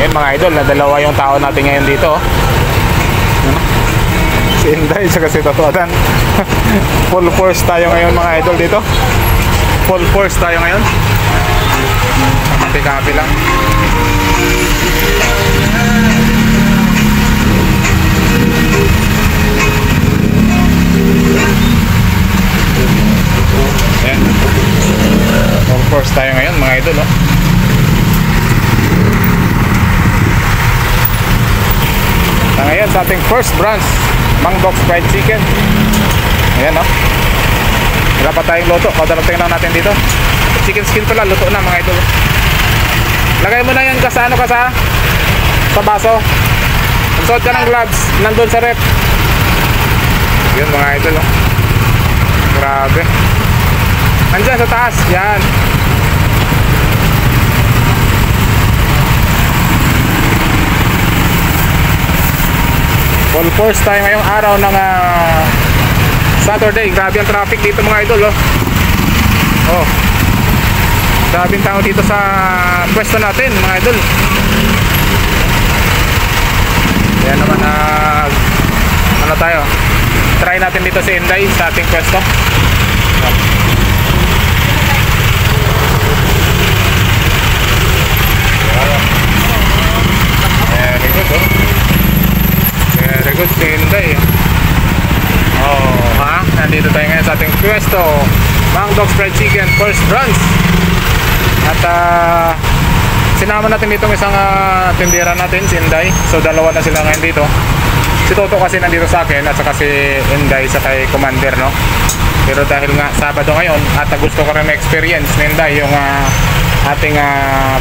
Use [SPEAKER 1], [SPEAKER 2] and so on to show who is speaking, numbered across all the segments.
[SPEAKER 1] Ayan mga idol, na dalawa yung tao natin ngayon dito. Si Inday tsaka si Totoadan. Full force tayo ngayon mga idol dito. Full force tayo ngayon. Kapi-kapi lang. Ayan. Full force tayo ngayon mga idol, oh. Ngayon sa ating first branch, Mang Doc's Fried Chicken. Ayan, oh. Wala pa tayong luto. Kadarating lang natin dito. Chicken skin pala, luto na mga idol. Lagay mo na yan sa ano ka sa baso. Magsuot ka ng gloves nandun sa rep. Yun mga idol, oh. Grabe. Nandyan sa taas. Yan. Full force tayo ngayong araw ng Saturday. Grabe ang traffic dito mga idol, oh. Oh. Grabe ang tao dito sa pwesto natin mga idol. Yan naman ano tayo. Try natin dito si Inday sa ating pwesto. Very good, oh. Very good si Inday. Oh, ha? Nandito tayo ngayon sa ating pwesto, Mang Doc's Fried Chicken first branch. At sinama natin dito isang tindera natin, si Inday. So dalawa na sila ngayon dito. Si Toto kasi nandito sa akin at saka si Inday sa kay Commander, no? Pero dahil nga Sabado ngayon at gusto ko rin na-experience ni Inday yung ating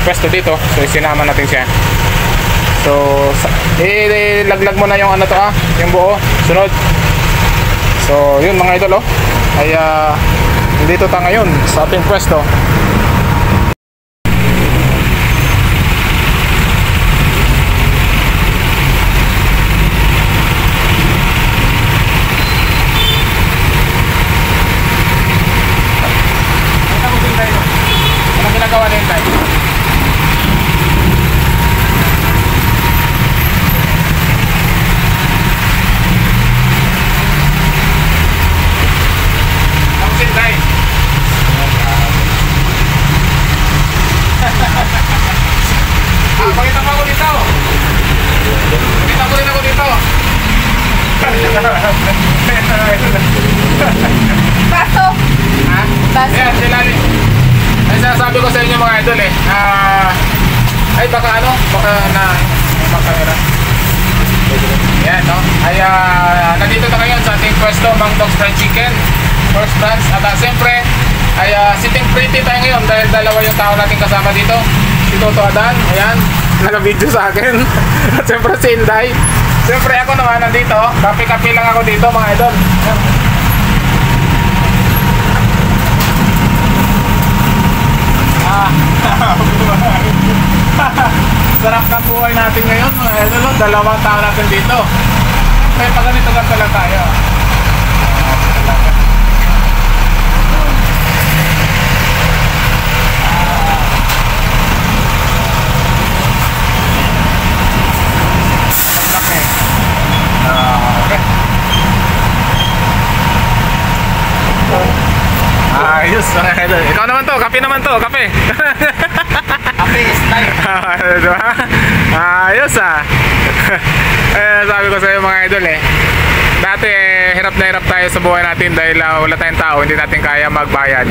[SPEAKER 1] pwesto dito, so sinama natin siya. So ilaglag mo na yung ano to, yung buo, sunod. So yun mga idol, oh. Ay dito tayo ngayon sa ating pwesto. Anong ginagawa din tayo? Pakita mo ako dito. Pakita mo rin ako dito.
[SPEAKER 2] Baso.
[SPEAKER 1] Ha?
[SPEAKER 2] Baso.
[SPEAKER 1] Ayan, silali. Ay, sinasabi ko sa inyo mga idol, ay baka makamera. Ayan, no? Ay nandito na ngayon sa ating pwesto, Mang Doc's Fried Chicken first branch. At siyempre ay sitting pretty tayo ngayon dahil dalawa yung tao natin kasama dito. Si Totoadan, ayan, naka-video sa akin. At siyempre si Inday. Siyempre ako naman nandito, kape-kape lang ako dito mga idol. Ayan. Sarap ng buhay natin ngayon mga idol. Dalawang tao natin dito. Kaya pag ganito lang pala tayo. Ayos mga idol. Ikaw naman to, kape naman to, kape.
[SPEAKER 2] Kape is life.
[SPEAKER 1] Ayos sabi ko sa iyo mga idol dati hirap na hirap tayo sa buhay natin dahil wala tayong tao, hindi natin kaya magbayad.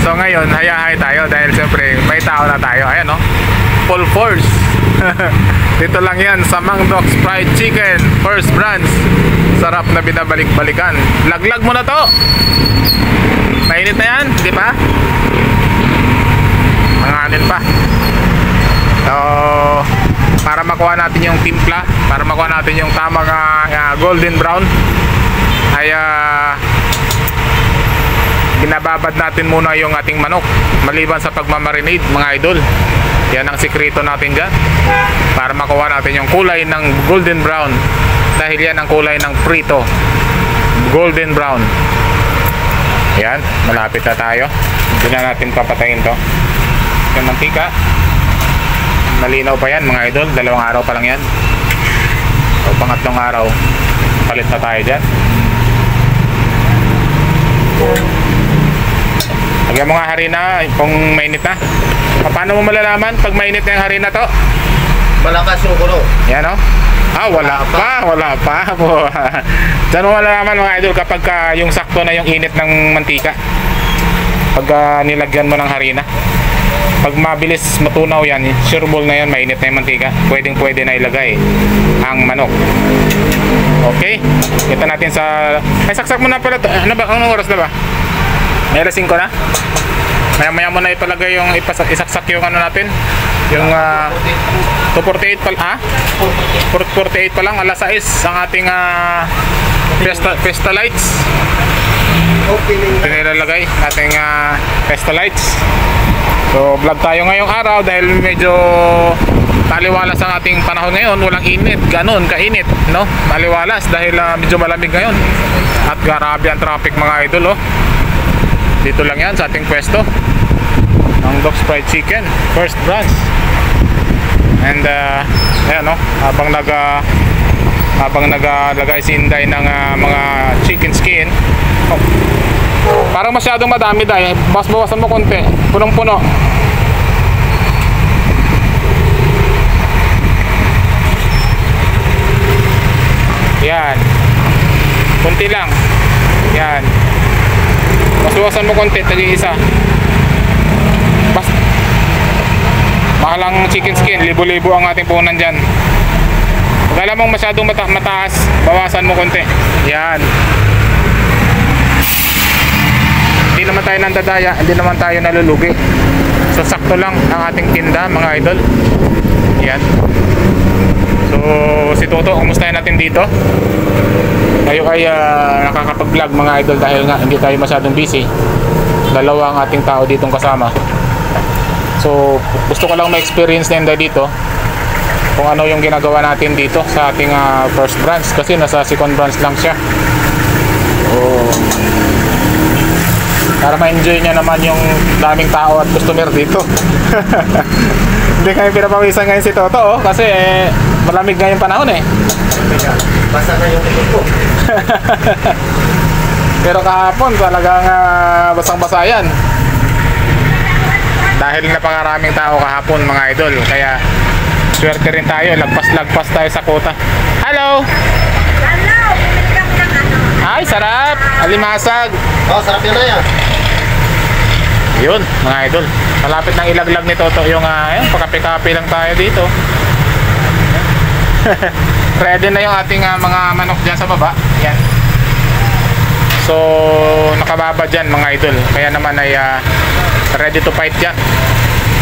[SPEAKER 1] So ngayon, hayahay tayo dahil siyempre may tao na tayo. Ayan, no? Full force. Dito lang yan sa Mang Doc's Fried Chicken first branch. Sarap na binabalik-balikan. Laglag mo na to. Mainit na yan, di ba? Manganin pa. So para makuha natin yung timpla, para makuha natin yung tamang golden brown, ay binababad natin muna yung ating manok maliban sa pagmamarinade mga idol. Yan ang sikreto natin dyan para makuha natin yung kulay ng golden brown, dahil yan ang kulay ng prito, golden brown. Yan, malapit na tayo. Hindi na natin papatayin to. Yung mantika, malinaw pa yan mga idol. 2 araw pa lang yan. O pangatlong araw, palit na tayo dyan. Lagyan mo nga harina kung mainit na. Paano mo malalaman pag mainit na yung harina to?
[SPEAKER 2] Malakas yung kulo.
[SPEAKER 1] Yan o. Wala pa. Diyan mo malalaman mga idol kapag yung sakto na yung init ng mantika. Pag nilagyan mo ng harina. Pag mabilis matunaw yan, sureball na yan, mainit na yung mantika. Pwede na ilagay ang manok. Okay. Kita natin sa... Ay, saksak mo na pala to. Ano ba? Anong oras na ba? May alas 5 na? Maya mo na ipalagay yung isaksak yung ano natin. Yung 248 pa lang. 448 pa lang. Alas 6 ang ating Fiesta lights. Pinilalagay ating Fiesta lights. So vlog tayo ngayong araw dahil medyo taliwalas ang ating panahon ngayon. Walang init, ganun kainit, no? Taliwalas dahil medyo malamig ngayon. At grabe ang traffic mga idol, oh. Dito lang yan sa ating pwesto ng Doc's Fried Chicken First Branch. And ayan, no? Habang naglagay si Inday ng mga chicken skin, parang masyadong madami dahil bawasan mo konti, punong-puno. Yan, kunti lang. Yan, bawasan mo konti, tagi isa. Mahalang chicken skin, libo-libo ang ating puhunan dyan. Pag alam mong masyadong mataas, bawasan mo konti. Yan. Hindi naman tayo nandadaya, hindi naman tayo nalulugi. So sakto lang ang ating tinda mga idol. Yan. So si Toto, kumustahin natin dito. Tayo ay nakakapag-vlog mga idol dahil nga hindi tayo masyadong busy. 2 ang ating tao ditong kasama. So gusto ko lang ma-experience na yun dito kung ano yung ginagawa natin dito sa ating first branch, kasi nasa second branch lang siya. Para ma-enjoy niya naman yung daming tao at customer dito. Hindi kami pinapawisan ngayon si Toto, oh, kasi malamig nga yung panahon eh.
[SPEAKER 2] Basa na yung ito ko.
[SPEAKER 1] Pero kahapon talagang basang-basa yan. Dahil napakaraming tao kahapon mga idol. Kaya swerte rin tayo, lagpas tayo sa kota. Hello!
[SPEAKER 3] Hello! Bumili kami ng ano?
[SPEAKER 1] Ay, sarap! Alimasag!
[SPEAKER 2] Oh, sarap yun na yan.
[SPEAKER 1] Yun, mga idol. Malapit nang ilaglag ni Toto yung pakapi-kapi lang tayo dito. Ready na yung ating mga manok dyan sa baba. Yan. So, nakababa dyan mga idol. Kaya naman ay ready to fight dyan.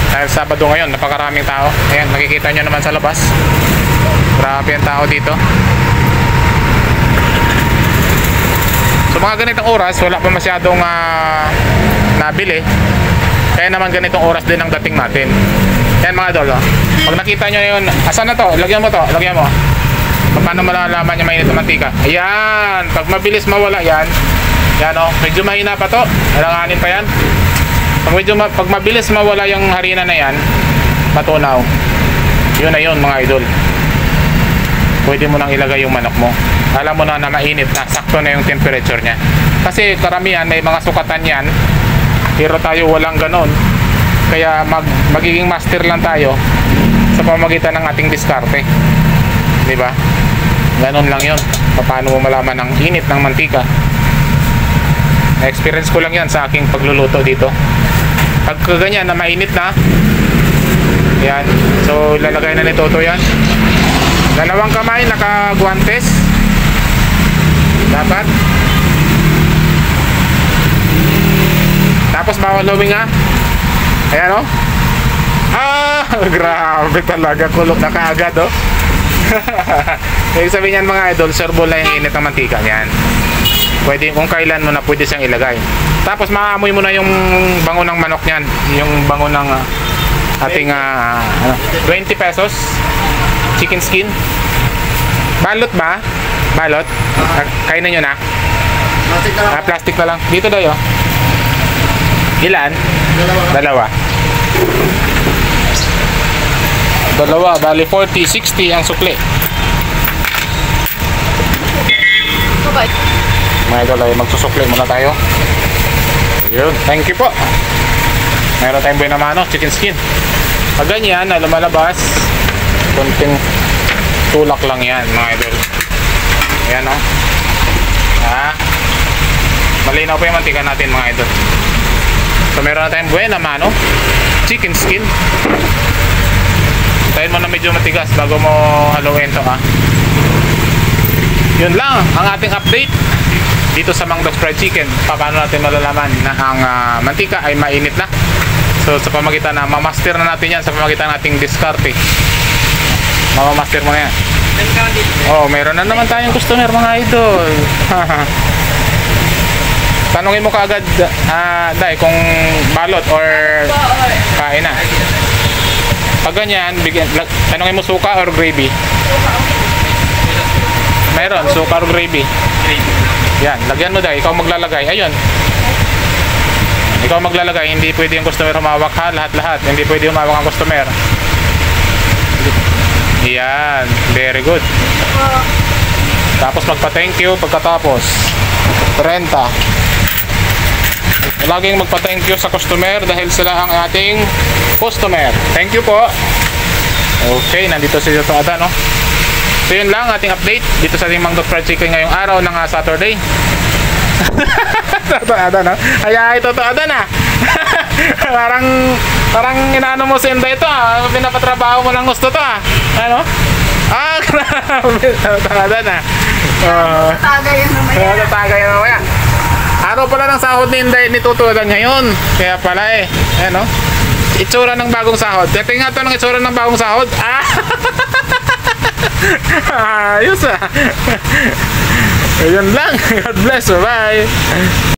[SPEAKER 1] Dahil Sabado ngayon, napakaraming tao. Ayan, nakikita nyo naman sa labas. Grabe ang tao dito. So mga ganitong oras, wala pa masyadong nabili. Kaya naman ganitong oras din ang dating natin. Yan mga idol, oh. Pag nakita nyo yun, asan na to? Lagyan mo to, lagyan mo. Paano malalaman yung mainit na mantika? Ayan, pag mabilis mawala yan. Yan, oh, medyo mahina pa to. Alanganin pa yan. Pag mabilis mawala yung harina na yan, matunaw. Yun na yun mga idol. Pwede mo nang ilagay yung manok mo. Alam mo na na mainit na, sakto na yung temperature nya. Kasi karamihan may mga sukatan yan, pero tayo walang ganon. Kaya magiging master lang tayo sa pamamagitan ng ating diskarte. Diba? Ganon lang yun. Paano mo malaman ang init ng mantika? Na-experience ko lang yan sa aking pagluluto dito. Pag ganyan na mainit na, yan. So lalagay na ni Toto yan. 2 kamay, naka-guantes. Dapat. Tapos bawal luming ha. Ayan o. Grabe talaga. Kulog na kaagad o. Ibig sabihin yan mga idol, sureball na yung init ng mantika. Yan. Pwede, kung kailan mo na pwede siyang ilagay. Tapos maamoy mo na yung bango ng manok niyan. Yung bango ng ating 20 pesos chicken skin. Balot ba? Balot? Kainin nyo na?
[SPEAKER 2] Plastic na lang.
[SPEAKER 1] Plastic na lang. Dito dayo. Ilan? 2. Dalawa, bali 40, 60 ang sukli. Mga idol ay magsusukli muna tayo. Yun, thank you po. Meron tayong buhay na mano, chicken skin. Pag ganyan na lumalabas, kunting tulak lang yan mga idol. Ayan o. Malinaw pa yung mantika natin mga idol. So meron na tayong buhay na mano, chicken skin. Tayin mo na medyo matigas bago mo haluin to Yun lang ang ating update dito sa Mang Dogs Fried Chicken. Paano natin malalaman na ang mantika ay mainit na? So sa pamagitan na mamaster na natin yan sa pamagitan nating diskarte. Mamamaster mo na yan. Meron na naman tayong customer mga idol. Tanungin mo kaagad Day kung balot or kain na. Pag ganyan, tanungin mo suka or gravy. Meron, suka or gravy. Yan, lagyan mo Day, ikaw maglalagay. Ayun. Ikaw maglalagay, hindi pwede yung customer humawak lahat-lahat. Hindi pwede humawak ang customer. Yan, very good. Tapos magpa-thank you pagkatapos. 30. Laging magpa-thank you sa customer dahil sila ang ating customer. Thank you po. Okay, nandito si Toto Ada, no? So yun lang ating update dito sa ating Mang Dogs Fried Chicken ngayong araw ng Saturday. Toto Ada, no? Ay, Toto Ada na. Parang inaano mo si Inday ito pinapatrabaho mo ng gusto to ano? Grabe. Toto Ada na.
[SPEAKER 3] Tagay yan mamaya.
[SPEAKER 1] Tatagay na mamaya. Araw pala ng sahod ni Inday ni Toto Ada ngayon. Kaya pala ano? Itsura ng bagong sahod. Tingnan to ng itsura ng bagong sahod. Ayos Ayun lang. God bless. Bye.